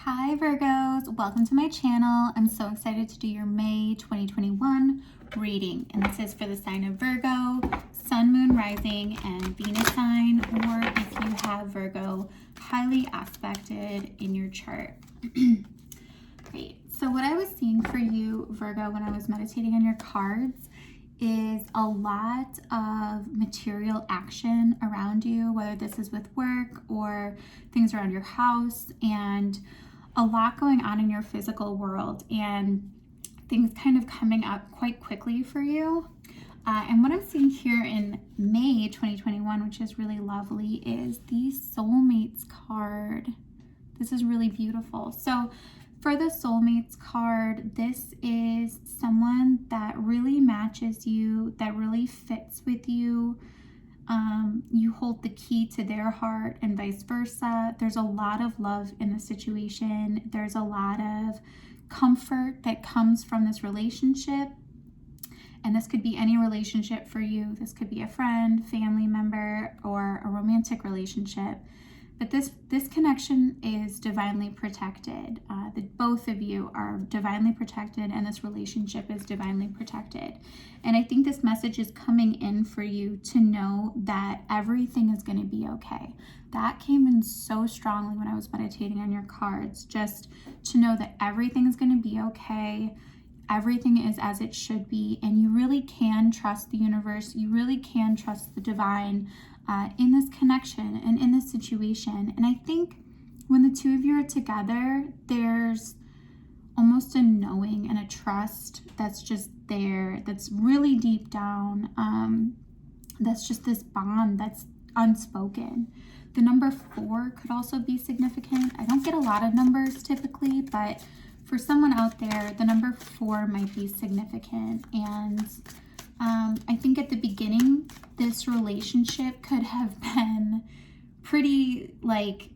Hi Virgos, welcome to my channel. I'm so excited to do your May 2021 reading, and this is for the sign of Virgo, Sun, Moon, Rising, and Venus sign, or if you have Virgo highly aspected in your chart. Great. So what I was seeing for you, Virgo, when I was meditating on your cards is a lot of material action around you, whether this is with work or things around your house, and a lot going on in your physical world and things kind of coming up quite quickly for you. And what I'm seeing here in May 2021, which is really lovely, is the Soulmates card. This is really beautiful. So for the Soulmates card, this is someone that really matches you, that really fits with you. You hold the key to their heart and vice versa. There's a lot of love in the situation. There's a lot of comfort that comes from this relationship. And this could be any relationship for you. This could be a friend, family member, or a romantic relationship. But this connection is divinely protected. Both of you are divinely protected, and this relationship is divinely protected. And I think this message is coming in for you to know that everything is going to be okay. That came in so strongly when I was meditating on your cards, just to know that everything is going to be okay. Everything is as it should be, and you really can trust the universe. You really can trust the divine in this connection and in this situation. And I think when the two of you are together, there's almost a knowing and a trust that's just there, that's really deep down. That's just this bond that's unspoken. The number 4 could also be significant. I don't get a lot of numbers typically, but for someone out there, the number 4 might be significant. And I think at the beginning, this relationship could have been pretty, like,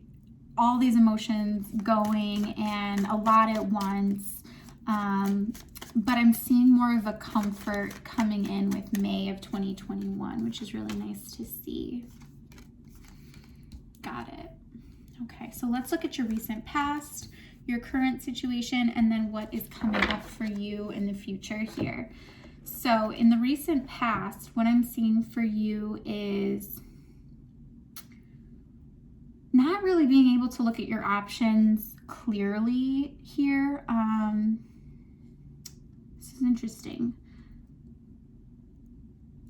all these emotions going and a lot at once. But I'm seeing more of a comfort coming in with May of 2021, which is really nice to see. Got it. Okay, so let's look at your recent past, your current situation, and then what is coming up for you in the future here. So in the recent past, what I'm seeing for you is not really being able to look at your options clearly here. This is interesting.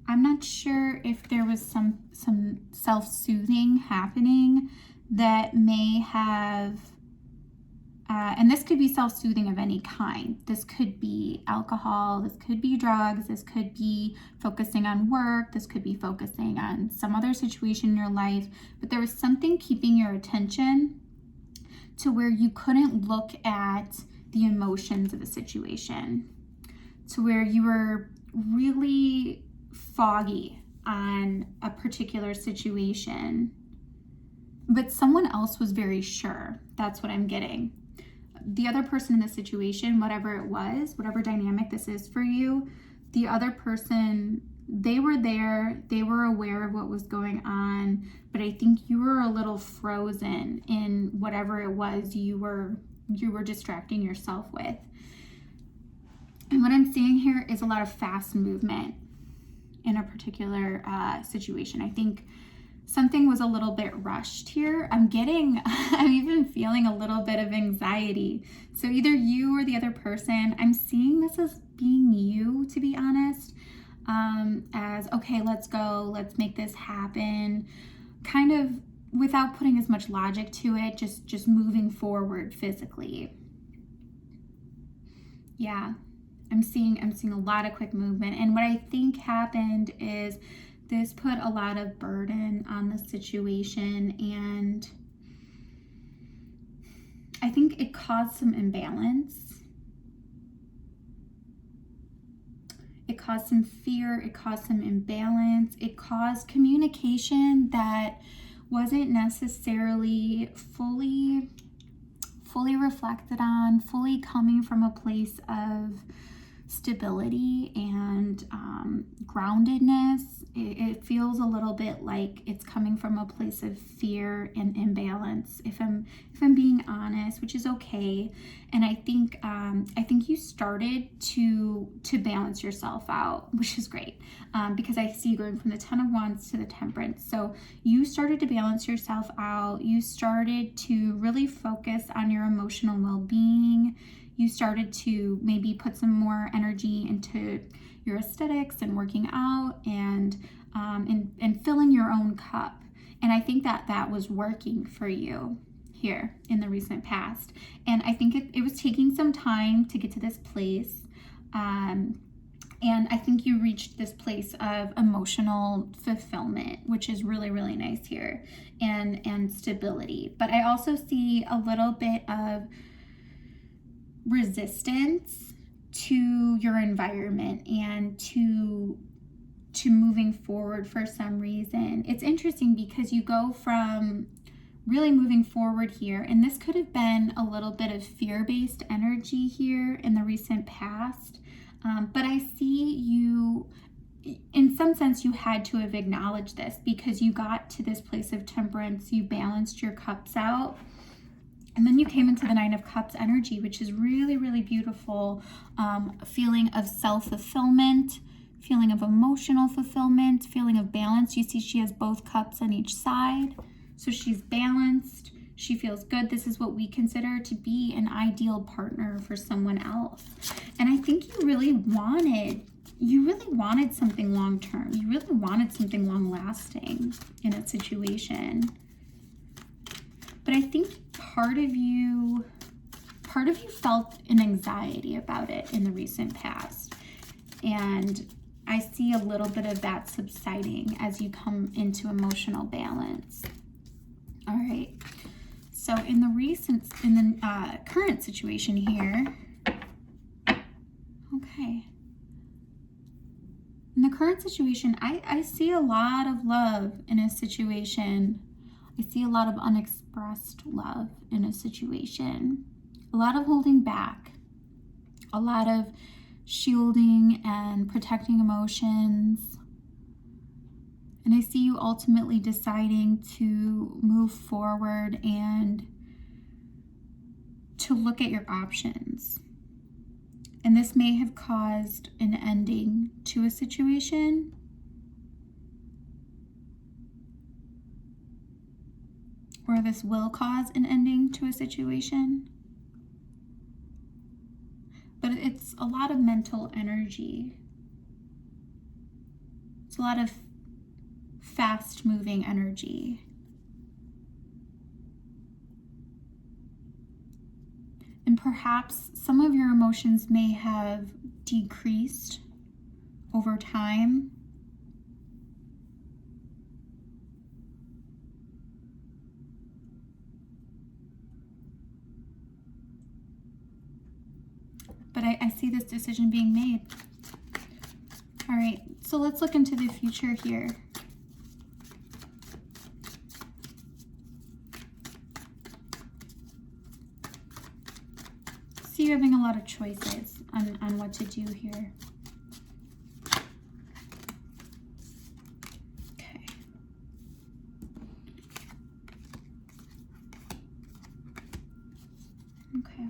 I'm not sure if there was some self-soothing happening that may have, and this could be self-soothing of any kind. This could be alcohol, this could be drugs, this could be focusing on work, this could be focusing on some other situation in your life, but there was something keeping your attention to where you couldn't look at the emotions of the situation, to where you were really foggy on a particular situation, but someone else was very sure. That's what I'm getting. The other person in the situation, whatever it was, whatever dynamic this is for you, the other person, they were there, they were aware of what was going on, but I think you were a little frozen in whatever it was you were distracting yourself with. And what I'm seeing here is a lot of fast movement in a particular situation. I think something was a little bit rushed here. I'm even feeling a little bit of anxiety. So either you or the other person, I'm seeing this as being you, to be honest, as, okay, let's go, let's make this happen, kind of without putting as much logic to it, just moving forward physically. Yeah, I'm seeing a lot of quick movement. And what I think happened is this put a lot of burden on the situation, and I think it caused some imbalance. It caused some fear, it caused some imbalance, it caused communication that wasn't necessarily fully reflected on, fully coming from a place of stability and groundedness. It feels a little bit like it's coming from a place of fear and imbalance, if I'm being honest, which is okay. And I think you started to balance yourself out, which is great, because I see you going from the Ten of Wands to the Temperance. So you started to balance yourself out. You started to really focus on your emotional well-being. You started to maybe put some more energy into your aesthetics and working out and filling your own cup. And I think that was working for you here in the recent past. And I think it was taking some time to get to this place. And I think you reached this place of emotional fulfillment, which is really, really nice here, and stability. But I also see a little bit of resistance to your environment and to moving forward for some reason. It's interesting because you go from really moving forward here, and this could have been a little bit of fear-based energy here in the recent past, but I see you, in some sense, you had to have acknowledged this because you got to this place of temperance, you balanced your cups out. And then you came into the Nine of Cups energy, which is really, really beautiful. Feeling of self-fulfillment, feeling of emotional fulfillment, feeling of balance. You see she has both cups on each side. So she's balanced. She feels good. This is what we consider to be an ideal partner for someone else. And I think you really wanted something long-term. You really wanted something long-lasting in a situation. But I think part of you felt an anxiety about it in the recent past. And I see a little bit of that subsiding as you come into emotional balance. All right. So in the current situation here, okay. In the current situation, I see a lot of love in a situation. I see a lot of unexpressed love in a situation, a lot of holding back, a lot of shielding and protecting emotions. And I see you ultimately deciding to move forward and to look at your options. And this may have caused an ending to a situation. Or this will cause an ending to a situation. But it's a lot of mental energy. It's a lot of fast-moving energy. And perhaps some of your emotions may have decreased over time. But I see this decision being made. All right, so let's look into the future here. See you having a lot of choices on what to do here. Okay. Okay.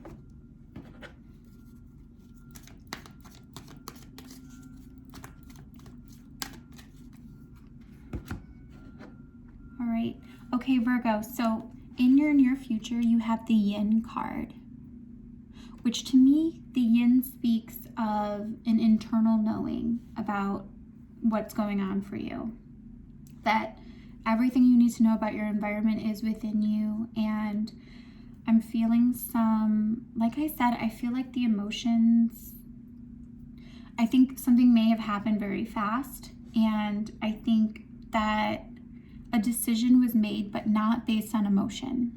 All right. Okay, Virgo, so in your near future, you have the Yin card, which to me, the Yin speaks of an internal knowing about what's going on for you. That everything you need to know about your environment is within you. And I'm feeling some, like I said, I feel like the emotions, I think something may have happened very fast. And I think that a decision was made, but not based on emotion.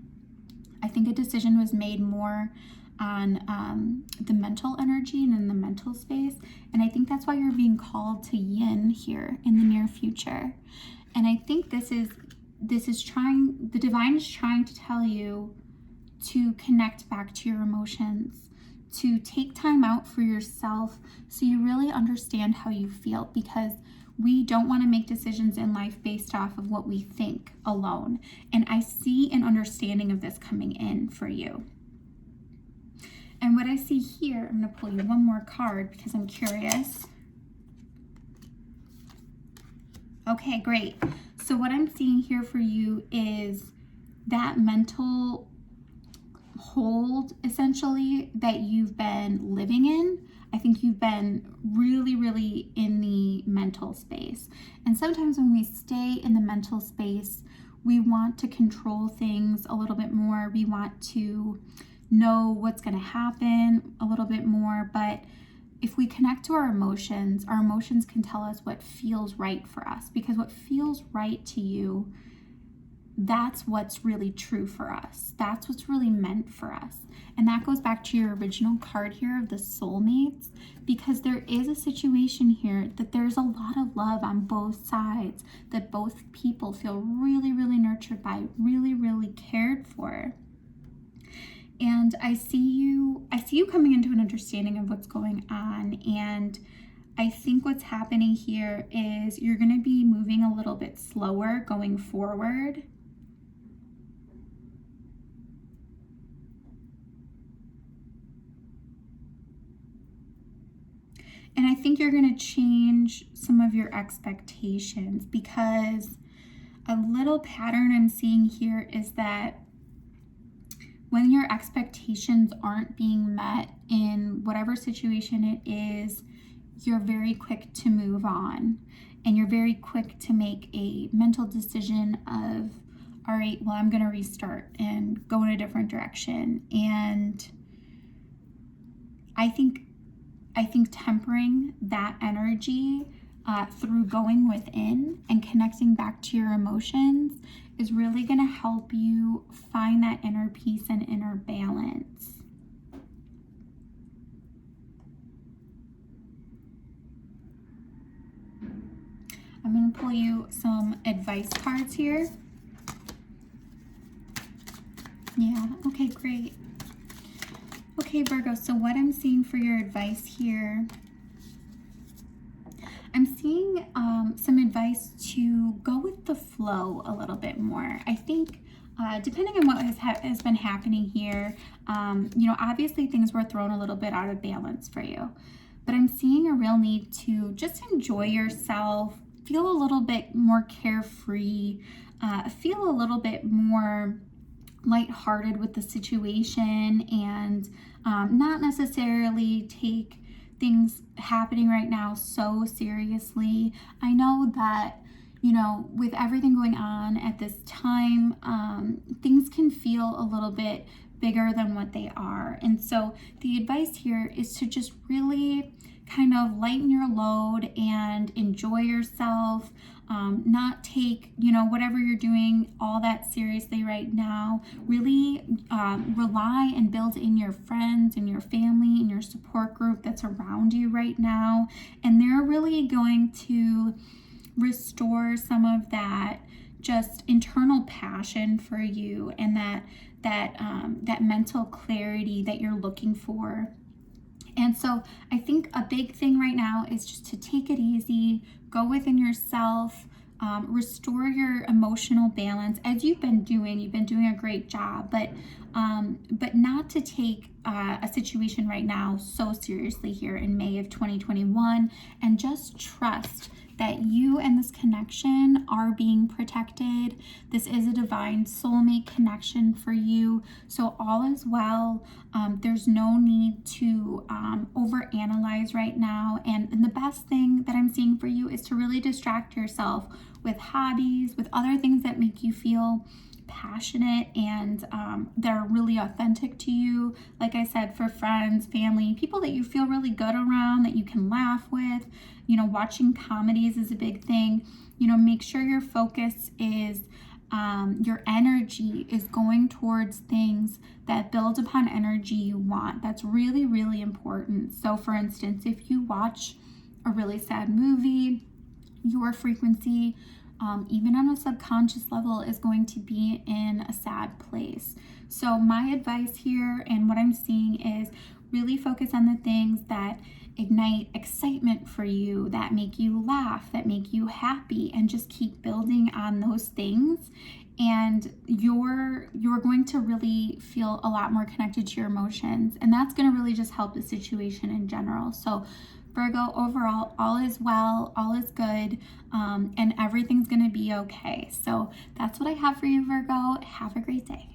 I think a decision was made more on the mental energy and in the mental space. And I think that's why you're being called to Yin here in the near future. And I think this is trying, the divine is trying to tell you to connect back to your emotions, to take time out for yourself so you really understand how you feel, because we don't want to make decisions in life based off of what we think alone. And I see an understanding of this coming in for you. And what I see here, I'm going to pull you one more card because I'm curious. Okay, great. So what I'm seeing here for you is that mental hold, essentially, that you've been living in. I think you've been really in the mental space. And sometimes when we stay in the mental space, we want to control things a little bit more. We want to know what's going to happen a little bit more. But if we connect to our emotions can tell us what feels right for us, because what feels right to you, that's what's really true for us. That's what's really meant for us. And that goes back to your original card here of the soulmates, because there is a situation here that there's a lot of love on both sides, that both people feel really nurtured by, really cared for. And I see you coming into an understanding of what's going on. And I think what's happening here is you're going to be moving a little bit slower going forward. And I think you're going to change some of your expectations, because a little pattern I'm seeing here is that when your expectations aren't being met in whatever situation it is, you're very quick to move on, and you're very quick to make a mental decision of, all right, well, I'm going to restart and go in a different direction. And I think tempering that energy through going within and connecting back to your emotions is really going to help you find that inner peace and inner balance. I'm going to pull you some advice cards here. Yeah, okay, great. Okay, Virgo, so what I'm seeing for your advice here, I'm seeing some advice to go with the flow a little bit more. I think depending on what has been happening here, obviously things were thrown a little bit out of balance for you. But I'm seeing a real need to just enjoy yourself, feel a little bit more carefree, feel a little bit more lighthearted with the situation, and not necessarily take things happening right now so seriously. I know that, with everything going on at this time, things can feel a little bit bigger than what they are. And so the advice here is to just really kind of lighten your load and enjoy yourself, not take, whatever you're doing all that seriously right now. Really rely and build in your friends and your family and your support group that's around you right now. And they're really going to restore some of that just internal passion for you, and that mental clarity that you're looking for. And so I think a big thing right now is just to take it easy, go within yourself, restore your emotional balance as you've been doing. You've been doing a great job, but not to take a situation right now so seriously here in May of 2021, and just trust that you and this connection are being protected. This is a divine soulmate connection for you, so all is well. There's no need to overanalyze right now, and the best thing that I'm seeing for you is to really distract yourself with hobbies, with other things that make you feel passionate and that are really authentic to you. Like I said, for friends, family, people that you feel really good around, that you can laugh with. Watching comedies is a big thing. Make sure your focus is your energy is going towards things that build upon energy you want. That's really important. So for instance, if you watch a really sad movie, your frequency, even on a subconscious level, is going to be in a sad place. So my advice here and what I'm seeing is really focus on the things that ignite excitement for you, that make you laugh, that make you happy, and just keep building on those things. And you're going to really feel a lot more connected to your emotions, and that's going to really just help the situation in general. So Virgo, overall, all is well, all is good, and everything's going to be okay. So that's what I have for you, Virgo. Have a great day.